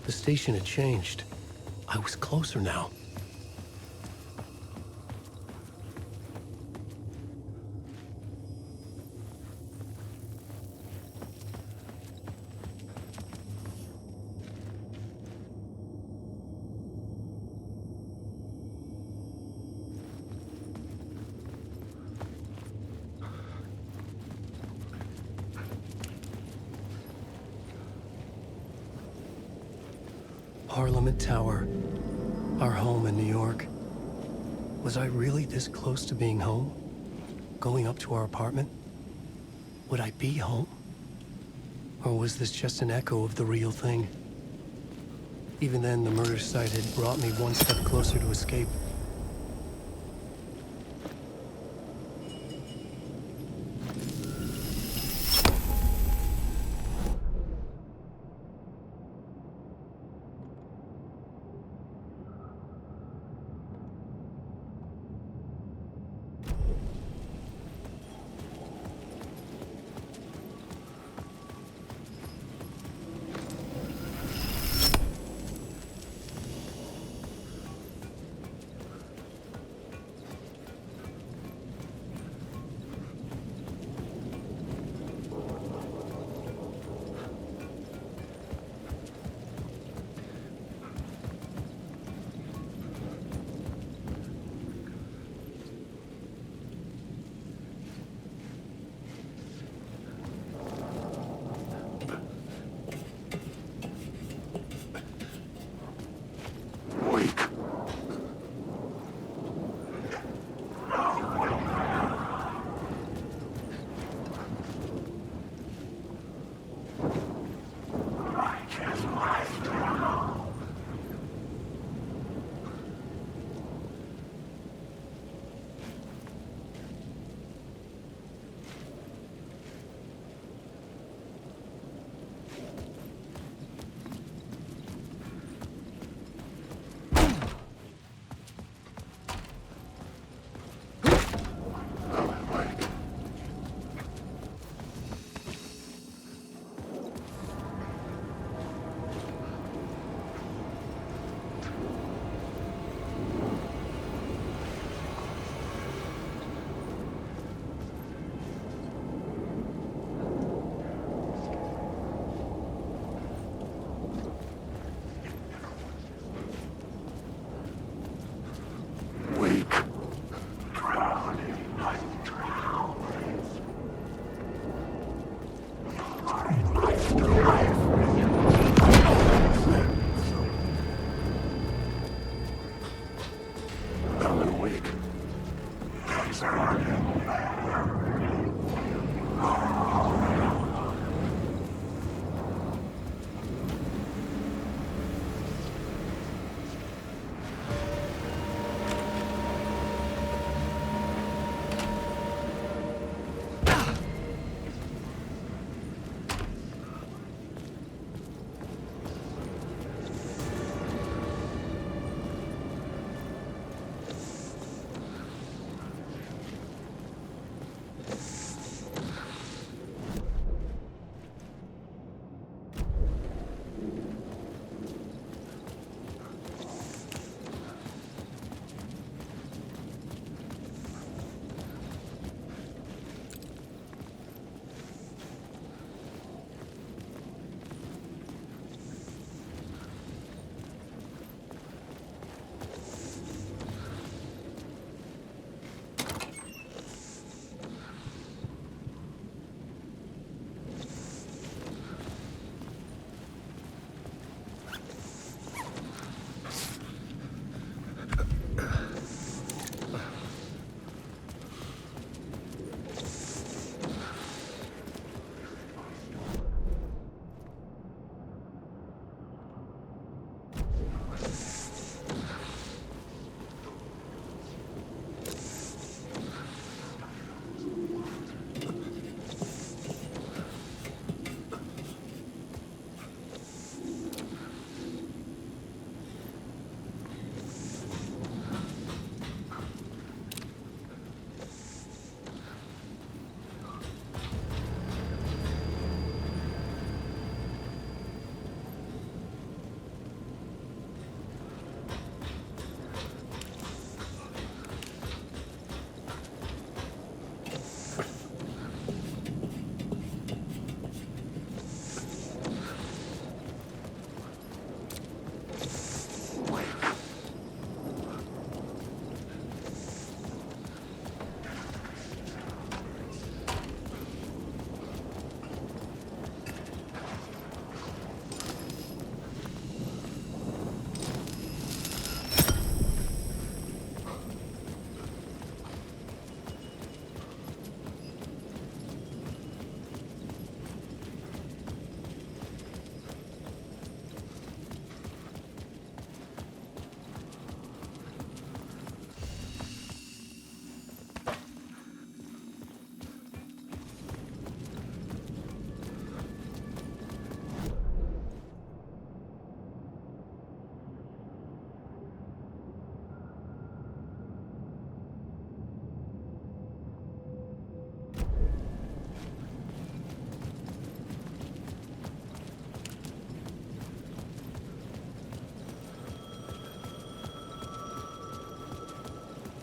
The station had changed. I was closer now. Parliament Tower, our home in New York. Was I really this close to being home? Going up to our apartment? Would I be home? Or was this just an echo of the real thing? Even then, the murder site had brought me one step closer to escape.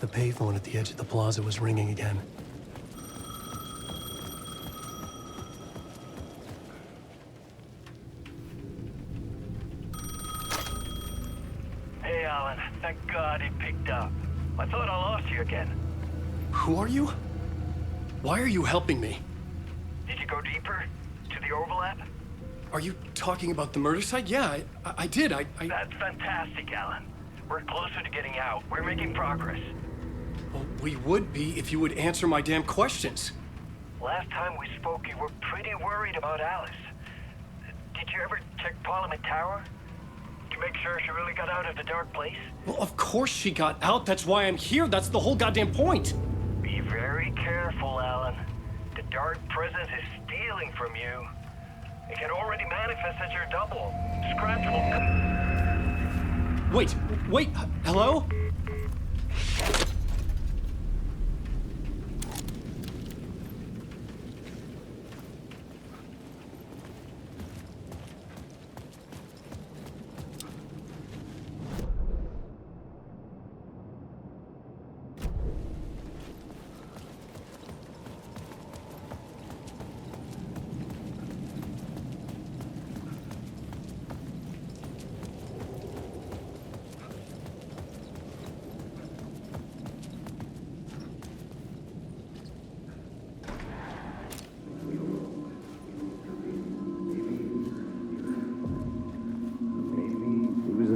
The payphone at the edge of the plaza was ringing again. Hey, Alan. Thank God he picked up. I thought I lost you again. Who are you? Why are you helping me? Did you go deeper? To the overlap? Are you talking about the murder site? Yeah, I did. I... That's fantastic, Alan. We're closer to getting out. We're making progress. Well, we would be if you would answer my damn questions. Last time we spoke, you were pretty worried about Alice. Did you ever check Parliament Tower? To make sure she really got out of the dark place? Well, of course she got out. That's why I'm here. That's the whole goddamn point. Be very careful, Alan. The dark presence is stealing from you. It can already manifest as your double. Scratch will... Wait, hello?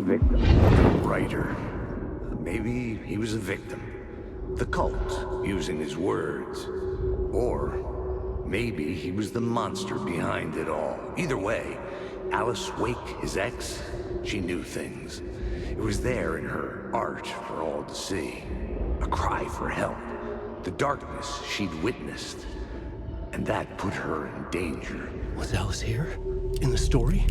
Victim. The writer. Maybe he was a victim. The cult, using his words. Or maybe he was the monster behind it all. Either way, Alice Wake, his ex, she knew things. It was there in her art for all to see. A cry for help. The darkness she'd witnessed. And that put her in danger. Was Alice here? In the story?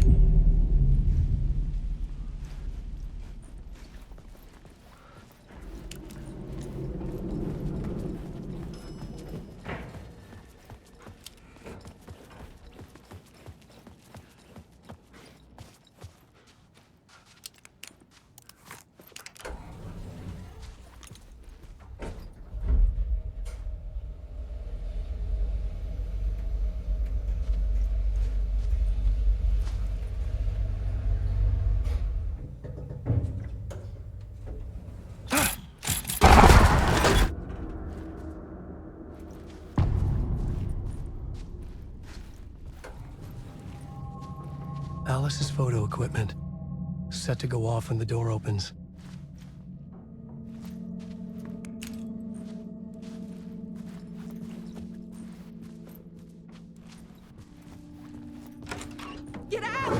Alice's photo equipment, set to go off when the door opens. Get out!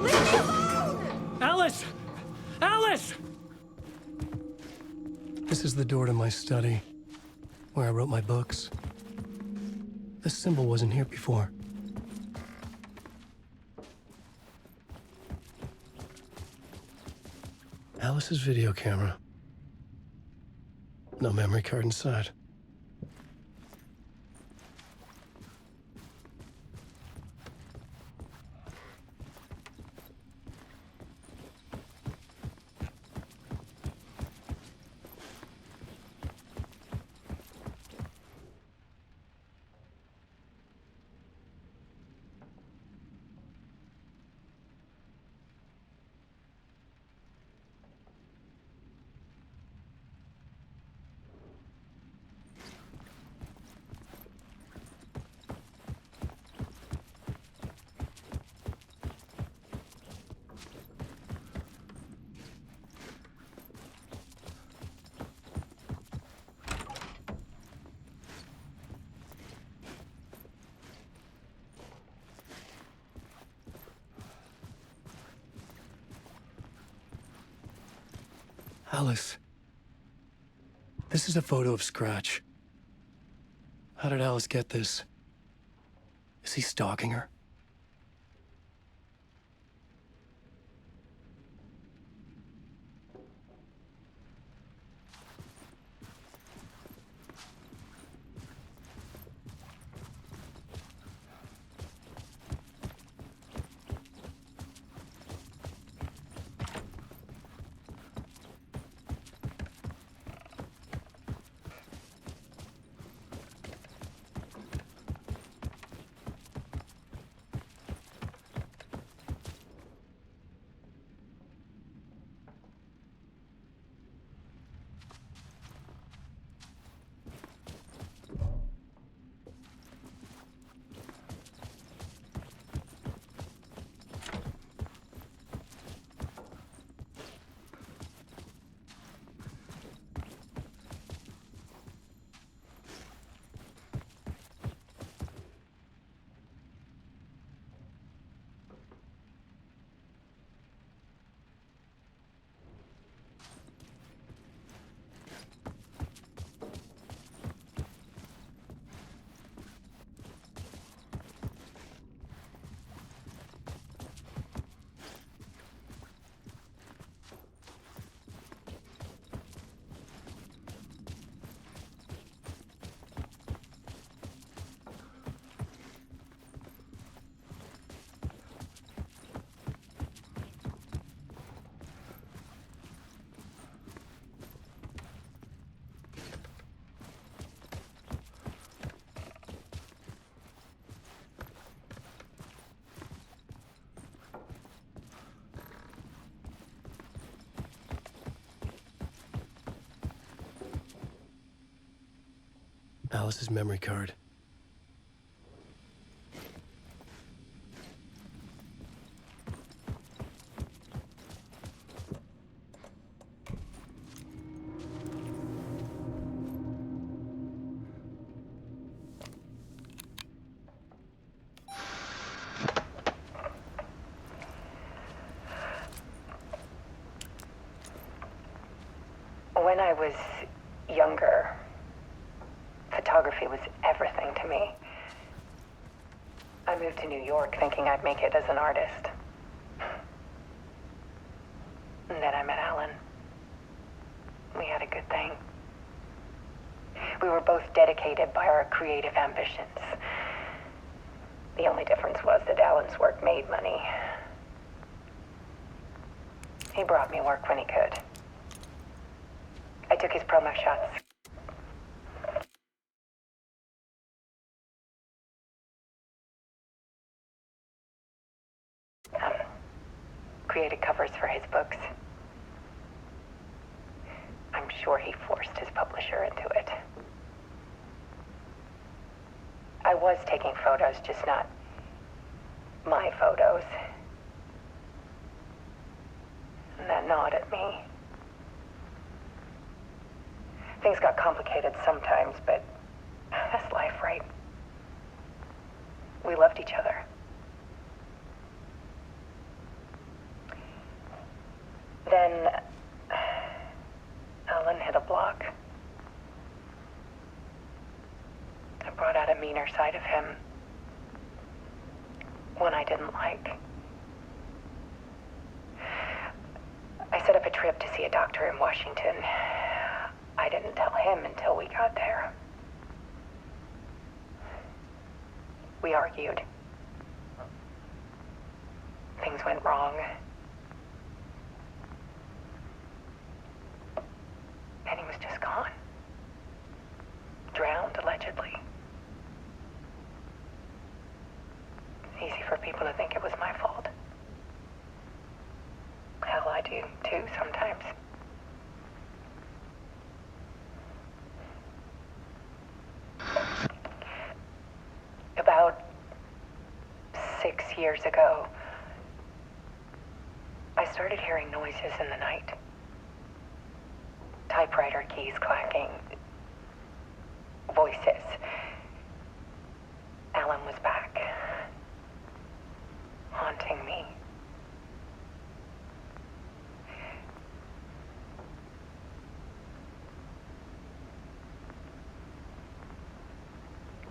Leave me alone! Alice! Alice! This is the door to my study, where I wrote my books. This symbol wasn't here before. Alice's video camera. No memory card inside. Alice. This is a photo of Scratch. How did Alice get this? Is he stalking her? Alice's memory card. When I was younger, photography was everything to me. I moved to New York thinking I'd make it as an artist. And then I met Alan. We had a good thing. We were both dedicated by our creative ambitions. The only difference was that Alan's work made money. He brought me work when he could. I took his promo shots. Created covers for his books. I'm sure he forced his publisher into it. I was taking photos, just not my photos. And that gnawed at me. Things got complicated sometimes, but that's life, right? We loved each other. Then Alan hit a block. I brought out a meaner side of him. One I didn't like. I set up a trip to see a doctor in Washington. I didn't tell him until we got there. We argued. Things went wrong. And he was just gone. Drowned, allegedly. It's easy for people to think it was my fault. Hell, I do too sometimes. About 6 years ago, I started hearing noises in the night. Typewriter keys clacking. Voices. Alan was back. Haunting me.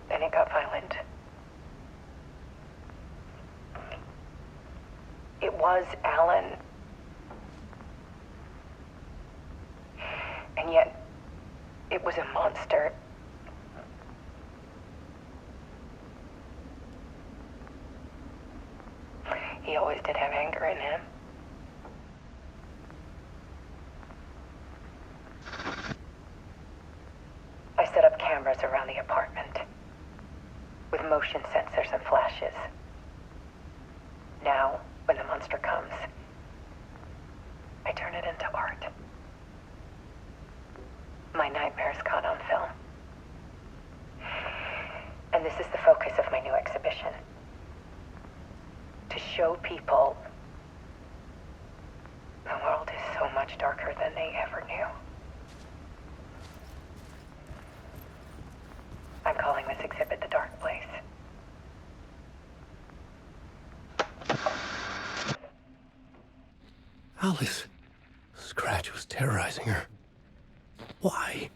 Then it got violent. It was Alan. And yet, it was a monster. He always did have anger in him. I set up cameras around the apartment with motion sensors and flashes. Now, when the monster comes, I turn it into art. My nightmares caught on film. And this is the focus of my new exhibition. To show people the world is so much darker than they ever knew. I'm calling this exhibit The Dark Place. Alice. Scratch was terrorizing her. Why?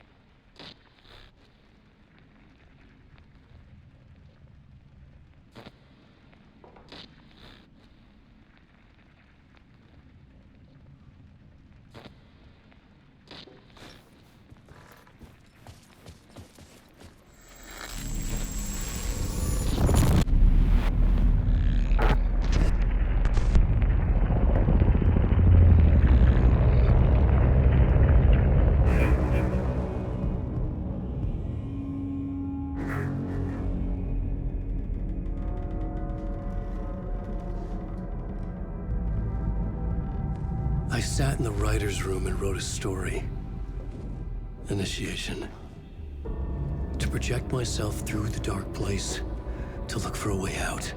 I sat in the writer's room and wrote a story. Initiation. to project myself through the dark place to look for a way out.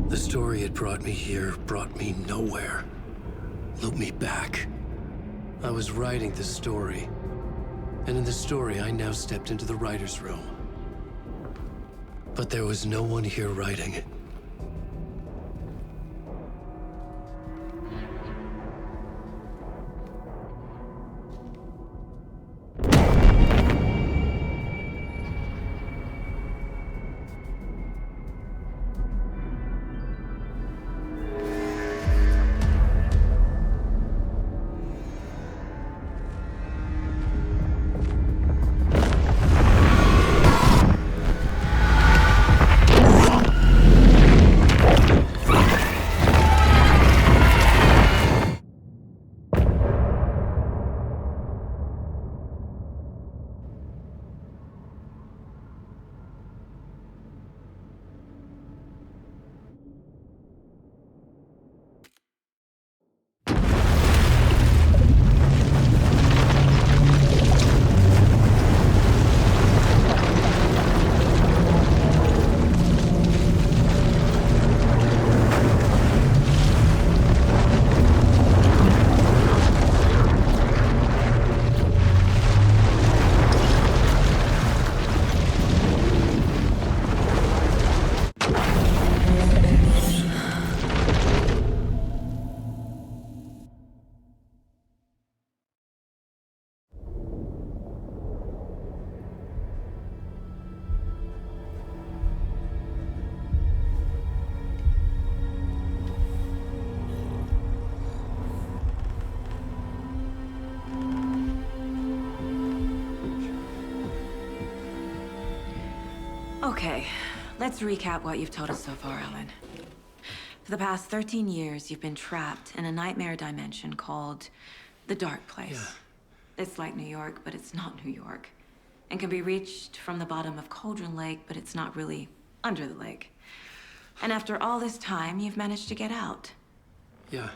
The story had brought me here, brought me nowhere. Looped me back. I was writing the story. And in the story, I now stepped into the writer's room. But there was no one here writing it. Okay, let's recap what you've told us so far, Alan. For the past 13 years, you've been trapped in a nightmare dimension called the Dark Place. Yeah. It's like New York, but it's not New York. And can be reached from the bottom of Cauldron Lake, but it's not really under the lake. And after all this time, you've managed to get out. Yeah.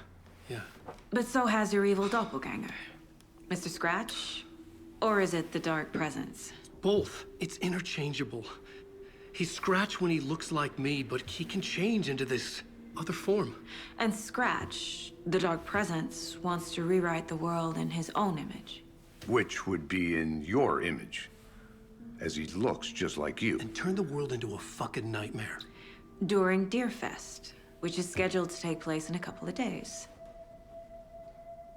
But so has your evil doppelganger. Mr. Scratch? Or is it the Dark Presence? Both. It's interchangeable. He's Scratch when he looks like me, but he can change into this other form. And Scratch, the Dark Presence, wants to rewrite the world in his own image. Which would be in your image, as he looks just like you. And turn the world into a fucking nightmare. During Deerfest, which is scheduled to take place in a couple of days.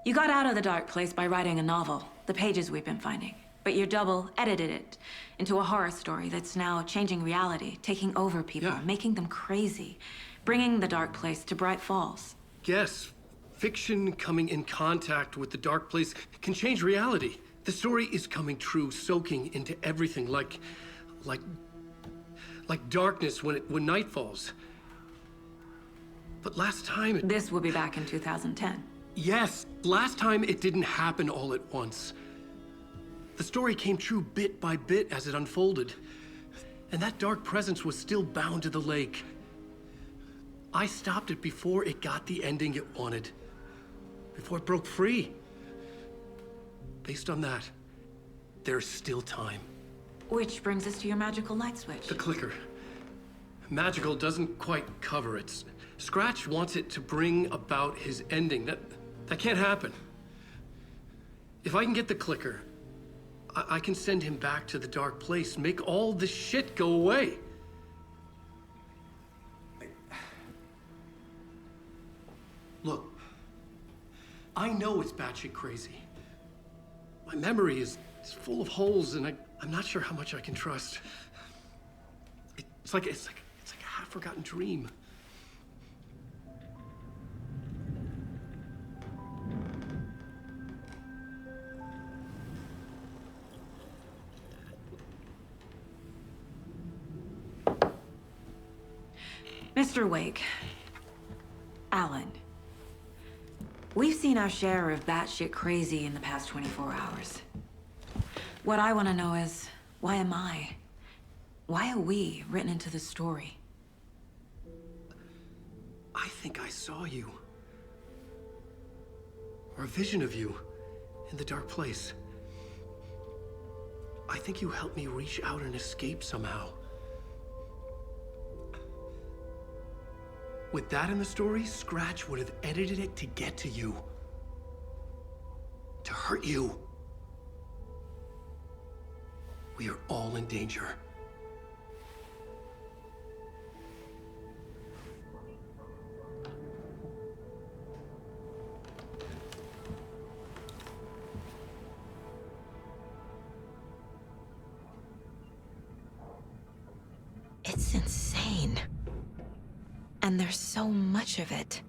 You got out of the Dark Place by writing a novel, the pages we've been finding. But your double edited it into a horror story that's now changing reality, taking over people, Yeah. making them crazy, bringing the Dark Place to Bright Falls. Yes, fiction coming in contact with the dark place can change reality. The story is coming true, soaking into everything like darkness when night falls. But last time This will be back in 2010. Yes, last time it didn't happen all at once. The story came true bit by bit as it unfolded. And that dark presence was still bound to the lake. I stopped it before it got the ending it wanted. Before it broke free. Based on that, there's still time. Which brings us to your magical light switch. The clicker. Magical doesn't quite cover it. Scratch wants it to bring about his ending. That can't happen. If I can get the clicker, I can send him back to the dark place, make all this shit go away. Look, I know it's batshit crazy. My memory is full of holes, and I'm not sure how much I can trust. It's like a half-forgotten dream. Mr. Wake, Alan, we've seen our share of batshit crazy in the past 24 hours. What I want to know is, why am I? Why are we written into the story? I think I saw you. Or a vision of you in the dark place. I think you helped me reach out and escape somehow. With that in the story, Scratch would have edited it to get to you. To hurt you. We are all in danger. It's insane. And there's so much of it.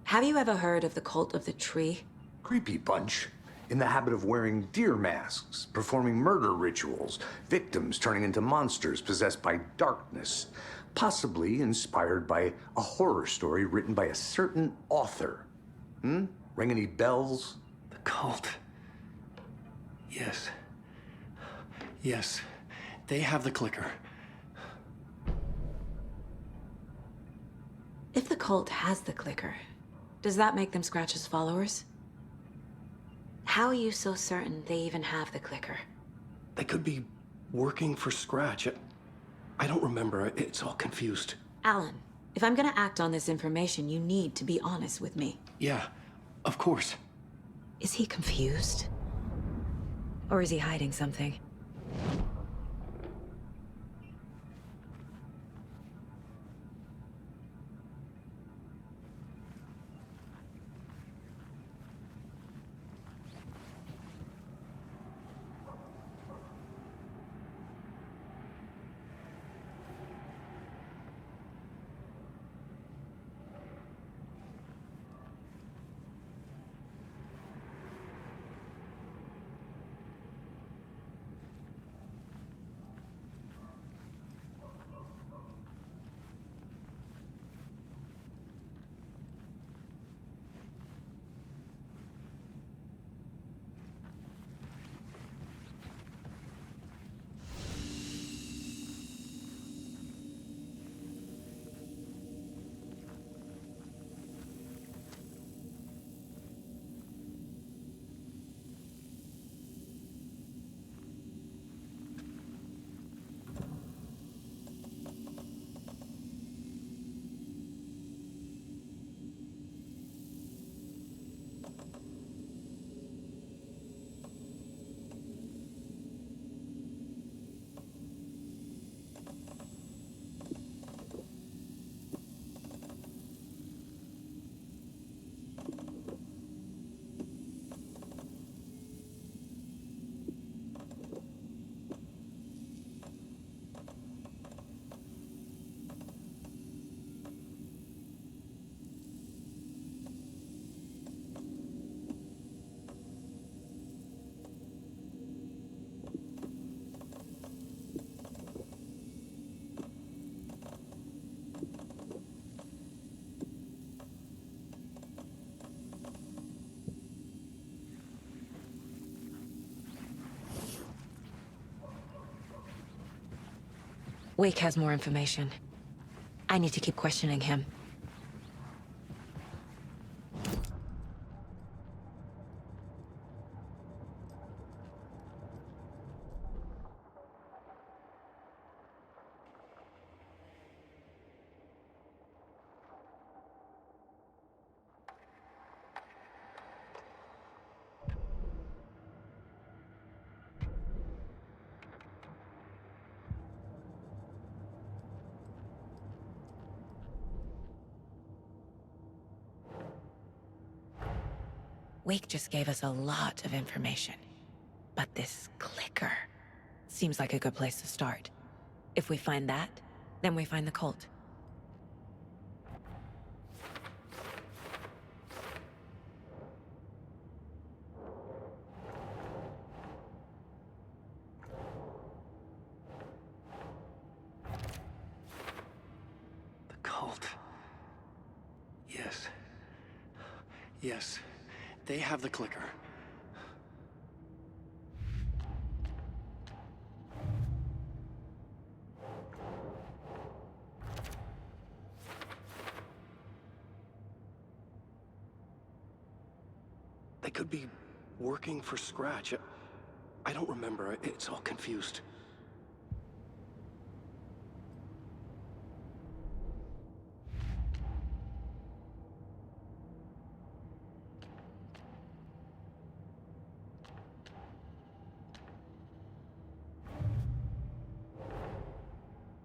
Have you ever heard of the Cult of the Tree? Creepy bunch. In the habit of wearing deer masks, performing murder rituals, victims turning into monsters possessed by darkness, possibly inspired by a horror story written by a certain author. Ring any bells? The cult. Yes. Yes. They have the clicker. If the cult has the clicker, does that make them Scratch's followers? How are you so certain they even have the clicker? They could be working for Scratch. I don't remember. It's all confused. Alan, if I'm gonna act on this information, you need to be honest with me. Yeah, of course. Is he confused? Or is he hiding something? Wake has more information. I need to keep questioning him. Wake just gave us a lot of information. But this clicker seems like a good place to start. If we find that, then we find the cult. The cult. Yes. Yes. They have the clicker. They could be working for Scratch. I don't remember. It's all confused.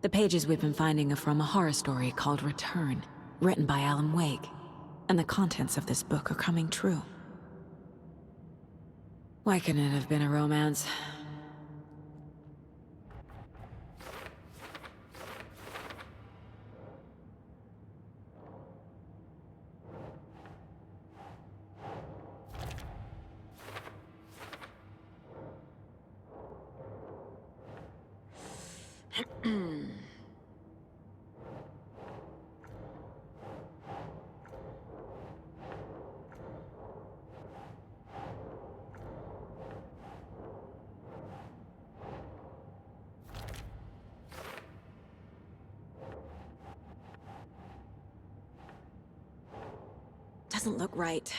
The pages we've been finding are from a horror story called Return, written by Alan Wake. And the contents of this book are coming true. Why couldn't it have been a romance? Doesn't look right.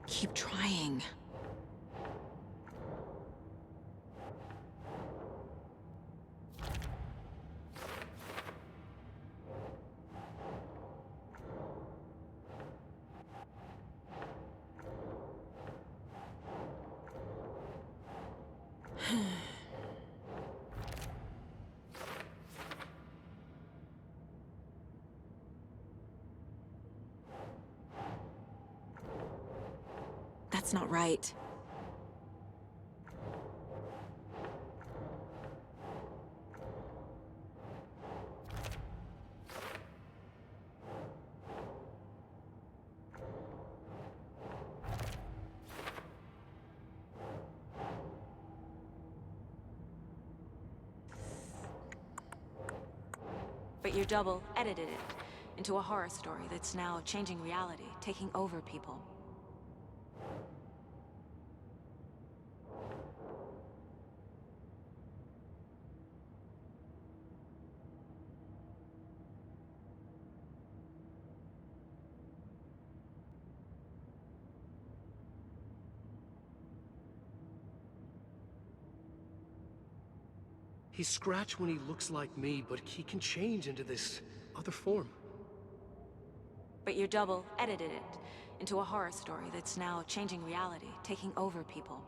Keep trying. That's not right. But your double edited it into a horror story that's now changing reality, taking over people. He's Scratch when he looks like me, but he can change into this other form. But your double edited it into a horror story that's now changing reality, taking over people.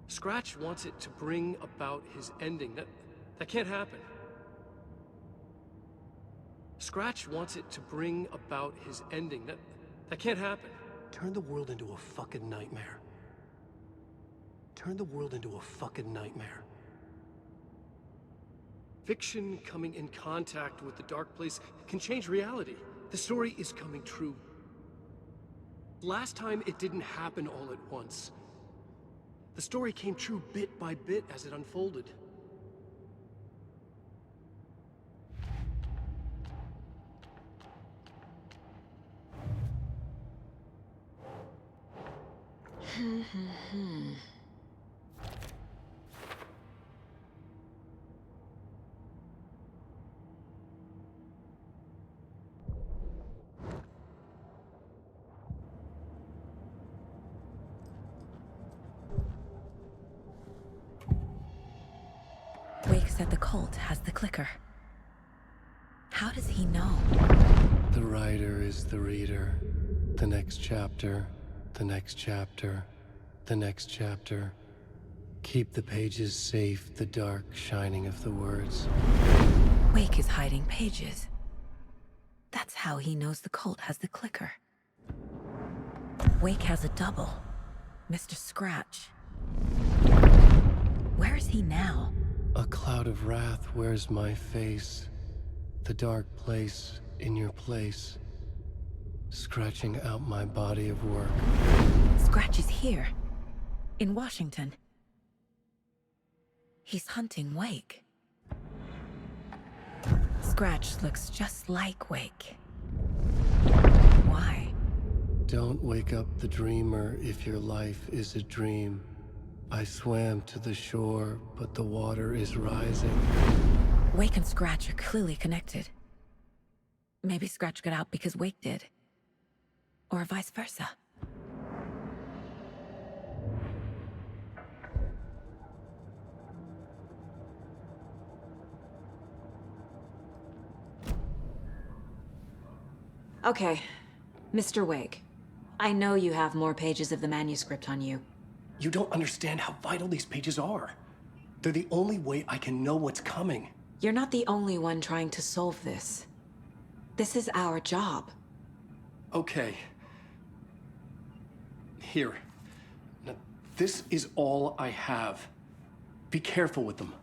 Scratch wants it to bring about his ending. That can't happen. Scratch wants it to bring about his ending. That can't happen. Turn the world into a fucking nightmare. Turn the world into a fucking nightmare. Fiction coming in contact with the dark place can change reality. The story is coming true. Last time it didn't happen all at once. The story came true bit by bit as it unfolded. Wake said the cult has the clicker. How does he know? The writer is the reader. The next chapter, the next chapter, the next chapter. Keep the pages safe, the dark shining of the words. Wake is hiding pages. That's how he knows the cult has the clicker. Wake has a double. Mr. Scratch. Where is he now? A cloud of wrath wears my face, the dark place in your place, scratching out my body of work. Scratch is here. In Washington. He's hunting Wake. Scratch looks just like Wake. Why? Don't wake up the dreamer if your life is a dream. I swam to the shore, but the water is rising. Wake and Scratch are clearly connected. Maybe Scratch got out because Wake did. Or vice versa. Okay, Mr. Wake. I know you have more pages of the manuscript on you. You don't understand how vital these pages are. They're the only way I can know what's coming. You're not the only one trying to solve this. This is our job. Okay. Here. Now, this is all I have. Be careful with them.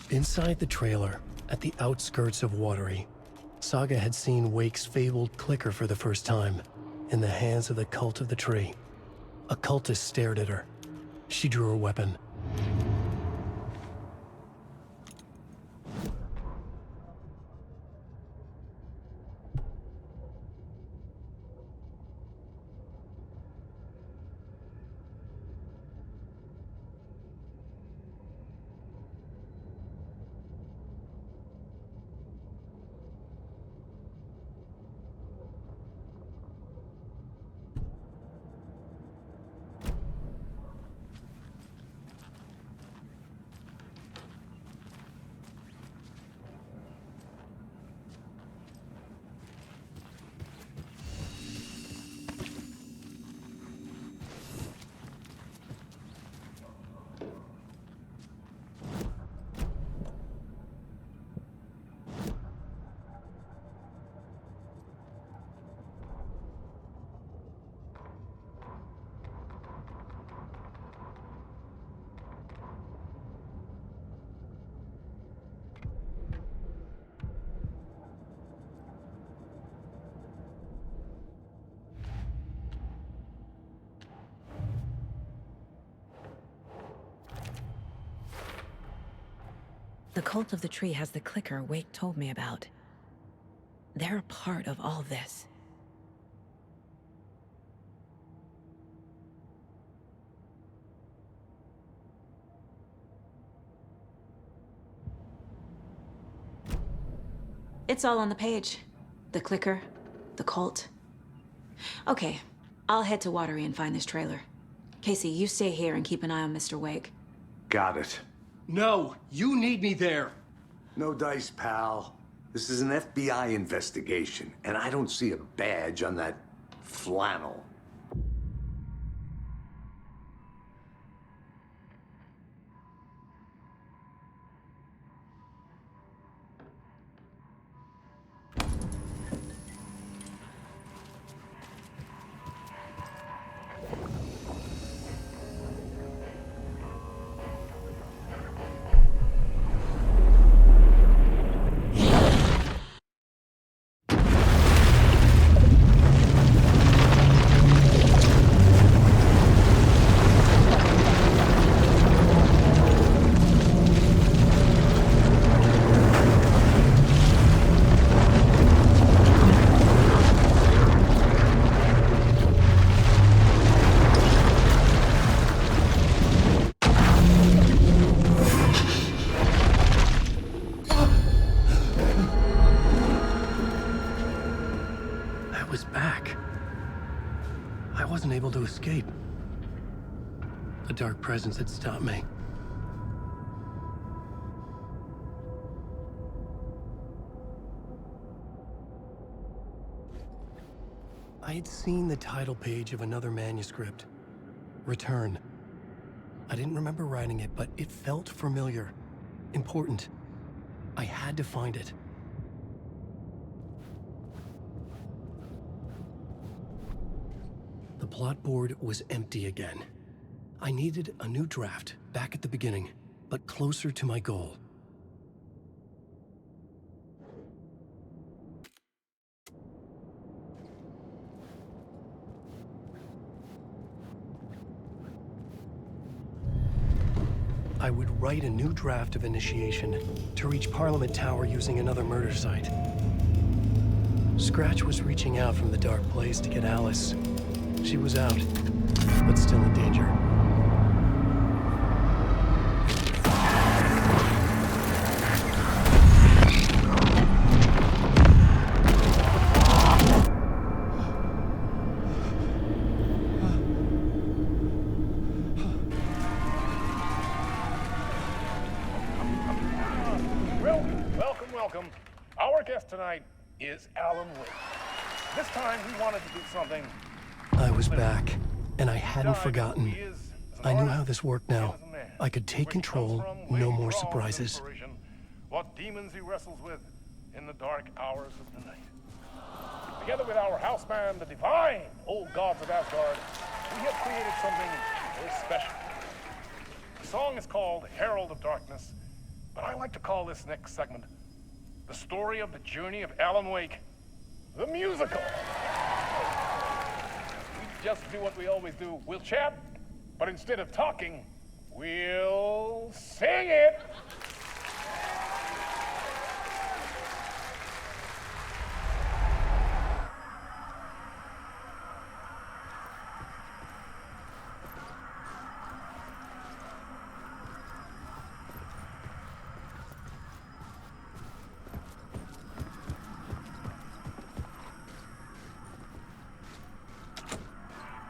Inside the trailer, at the outskirts of Watery, Saga had seen Wake's fabled clicker for the first time, in the hands of the Cult of the Tree. A cultist stared at her. She drew her weapon. The Cult of the Tree has the clicker Wake told me about. They're a part of all this. It's all on the page. The clicker, the cult. Okay, I'll head to Watery and find this trailer. Casey, you stay here and keep an eye on Mr. Wake. Got it. No, you need me there. No dice, pal. This is an FBI investigation, and I don't see a badge on that flannel. Able to escape. A dark presence had stopped me. I had seen the title page of another manuscript. Return. I didn't remember writing it, but it felt familiar. Important. I had to find it. The plot board was empty again. I needed a new draft, back at the beginning, but closer to my goal. I would write a new draft of initiation to reach Parliament Tower using another murder site. Scratch was reaching out from the dark place to get Alice. She was out, but still in danger. Welcome. Our guest tonight is Alan Wake. This time he wanted to do something. I was back, and I hadn't forgotten. I knew how this worked now. I could take control, no more surprises. What demons he wrestles with in the dark hours of the night. Together with our house band, the divine old gods of Asgard, we have created something very special. The song is called Herald of Darkness, but I like to call this next segment the story of the journey of Alan Wake, the musical. We just do what we always do. We'll chat, but instead of talking, we'll sing it.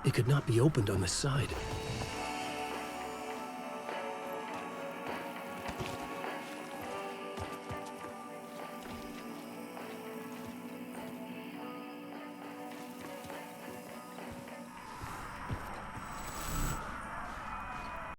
It could not be opened on this side.